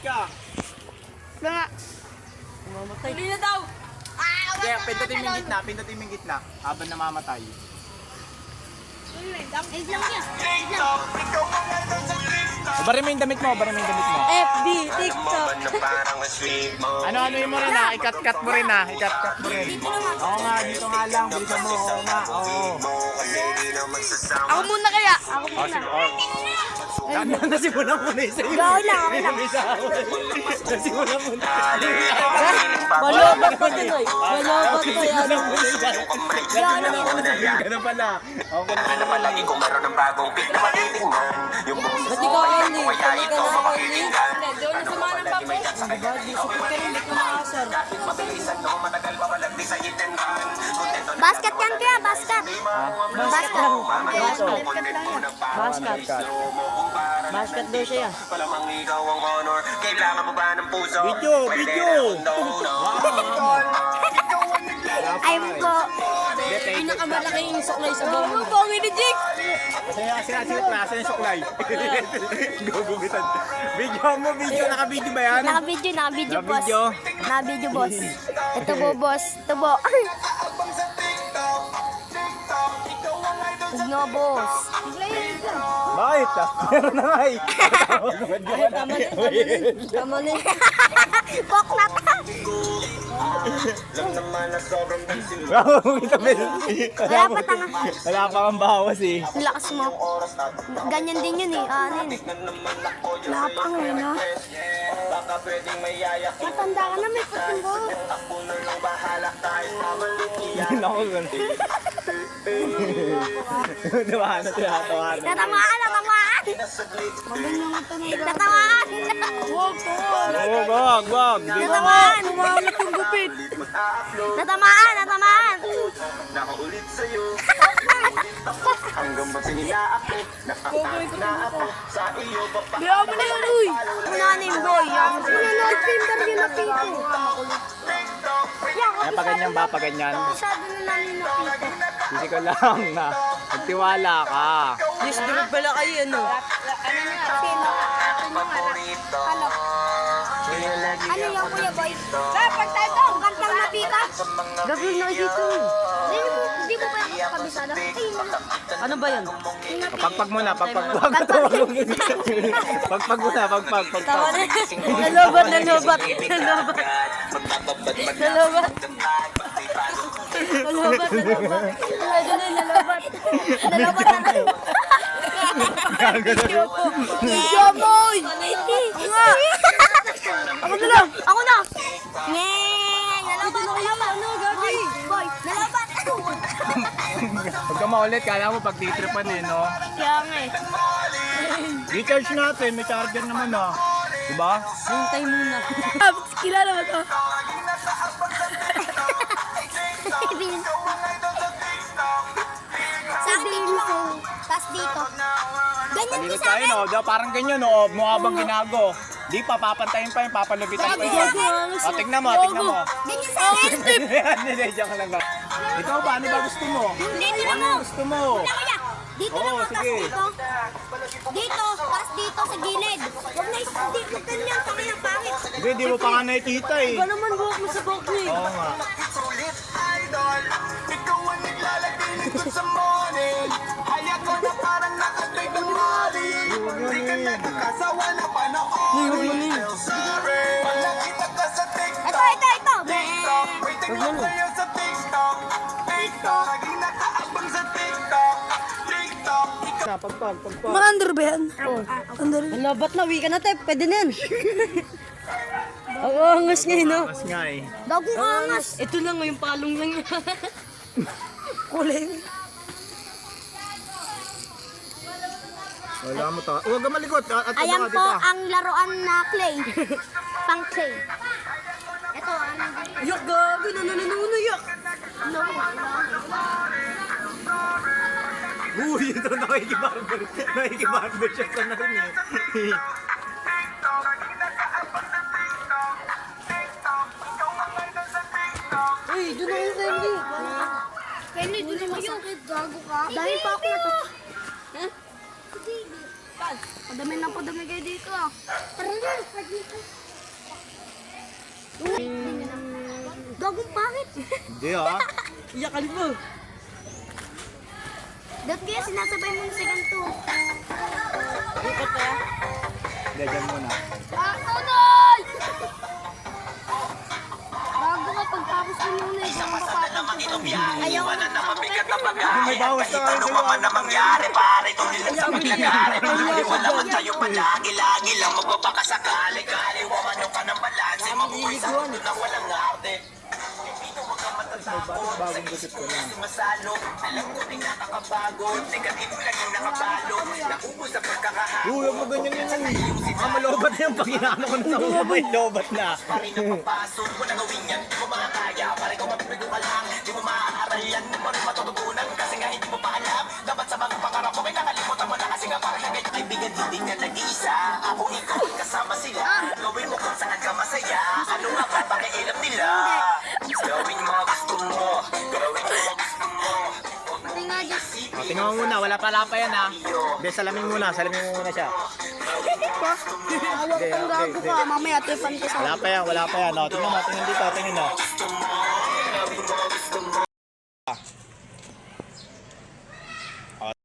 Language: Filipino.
ka. Mga. Huli na daw! Kaya pindutin mo yung gitna, pindutin mo yung gitna. Habang namamatay. Egg lang yan. Barin mo yung damit mo, barin mo yung damit mo. FB, TikTok. Ano mo rin ha, ikat-kat mo rin ha, ikat-kat mo rin. Oo nga, dito nga lang, bilisan mo, oo nga, oo. Ako muna kaya. Ako Oh, sige, Ano, nasimulan mo na isa yun. Okay lang, okay lang. Nasimulan mo na. Malobot ko din oy. Malobot ko yan. Ganun pala. Okay na pala. Ba't ikaw, Ellie? Kami ka na, Ellie? Hindi, doon na sumama ng papo. Diba? Di supit ka rin, hindi ko makasar. Basket yan kaya, basket. Basket. Basket. Basket daw siya yan. Video! Ayun po. Pinakamalaking suklay sa buong mundo. Ang ni Jake! Kasi klase ng suklay. Gugubitan. Video mo, video. Naka-video ba yan? Naka-video, boss. Naka-video? Naka-video, boss. Ito po, boss. Ito po. Huwag na, boss. Bakit? Meron na nga eh. Tama na, tama na. Poknat. Wala pa tanga. Wala pa kang bawas eh. Lakas mo. Ganyan din yun eh. Ano yun eh. Wala pa ngayon ha. Matanda ka na, may puting ko. Ako yun. Tawahan na tinatawahan. Tatamaan. Tatamaan. Wag. Tatamaan. Tumangat yung gupit. Tatamaan. Biyaw mo na yun, uy! Unanin boy. Nanonood ko yung interview na pito. Kaya pa ganyan ba? Pa ganyan? Masyado na namin na pito. Hindi ko lang na. Magtiwala ka. Yes, durog pala kayo, ano? Ano yung kuya boy? Sir, pagtato. Ang kantang na pita. Gagawin na dito. Hindi mo ba yung kabisado? Ano ba yan? Pagpag muna, pagpag. Pagpag muna, pagpag. Tawa na. Nalobat. Yamoy! Nga! Ako na! Ngeng! Nalabat! Boy! Nalabat! Huwag ka maulit, kala mo pag titripan eh, no? Kaya nga eh. Recharge natin, may charger naman ah. Diba? Hintay muna. Kilala mo to? Sa akin dito. Tapos dito. Ganyan din Palikot sa tayo, akin. no? Diba, parang ganyan, no? Mukha bang ginago. Di pa, papantayin pa yun, papalubitan pa yun. O, tignan mo. Ganyan sa akin. Hindi, joke lang ba? Ikaw ba, ano ba gusto mo? Dito na Ano mo. gusto mo? Una kaya. Dito Oo, na mo. Tapos sige. dito. Dito. Tapos dito sa gilid. Huwag na dito. Ganyan. Tangin ang pangit. Hindi, di mo pa nga nakikita eh. Ba naman buhok mo sa buhok niya? Oo nga. Ito. Pagpag. Mga under ba yan? Oo. Under. Labat na, uwi ka na, te. Pwede na yan. Ang angas ngayon, no? Mas nga eh. Bagong angas. Ito lang, yung palong lang yan. Kulay. Wala mo ta. Huwag ka malikot. At Ayan po ang laruan na clay. Pang clay. Ito, Yak, gago. Yak. Uy, ito nakikibarber. Nakikibarber siya sa na rin eh. Uy, doon na yung Kenny. Kenny, doon mo yung gago ka. Dahil pa ako na to. Ha? Padami kayo dito ah. Tara na, dito. Gagong pangit. Hindi ah. Iyakan mo. Dati kaya sinasabay mo sa ganito. Ikot pa yan. Hindi, dyan muna. Tunay! Bago ka pagtapos ko muna eh. Ayaw mo na mabigat na May bawas na kayo sa'yo. Ano mangyari pare, tuloy lang sa mangyayari. Wala man tayo palagi-lagi lang magpapakasakali. Kaliwa man yung ka ng balanse, mabuhay sa mundo na walang arte. Bagong gusip ko na. Masalo, alam ko din nakakapagod. Negative lang yung nakapalo. Naubos sa pagkakahapon. Huwag mo ganyan yan. Malobat na yung pag inaano ko na sa may lobat na. Pare na papasok, walang gawin yan. Di mo makakaya, pare kung mapipigo ka lang. Di mo maaaral yan, di mo rin matututunan. Kasi nga hindi mo pa alam. Dapat sa mga pangarap mo, may nakalimutan mo na. Kasi nga parang hanggang kaibigan, hindi ka nag-iisa. Ako ikaw, kasama sila. Gawin mo kung saan ka masaya. Ano nga ba, pakialam nila. Gawin yung mga gusto mo. Gawin yung mga gusto mo. Pati nga dyan. Tingnan mo muna, wala pala pa yan ha. Hindi, salamin mo muna siya. Awag kang gago ka. Mamaya tripan ko sa... Wala pa yan. O, tingnan mo, tingnan dito, tingnan mo.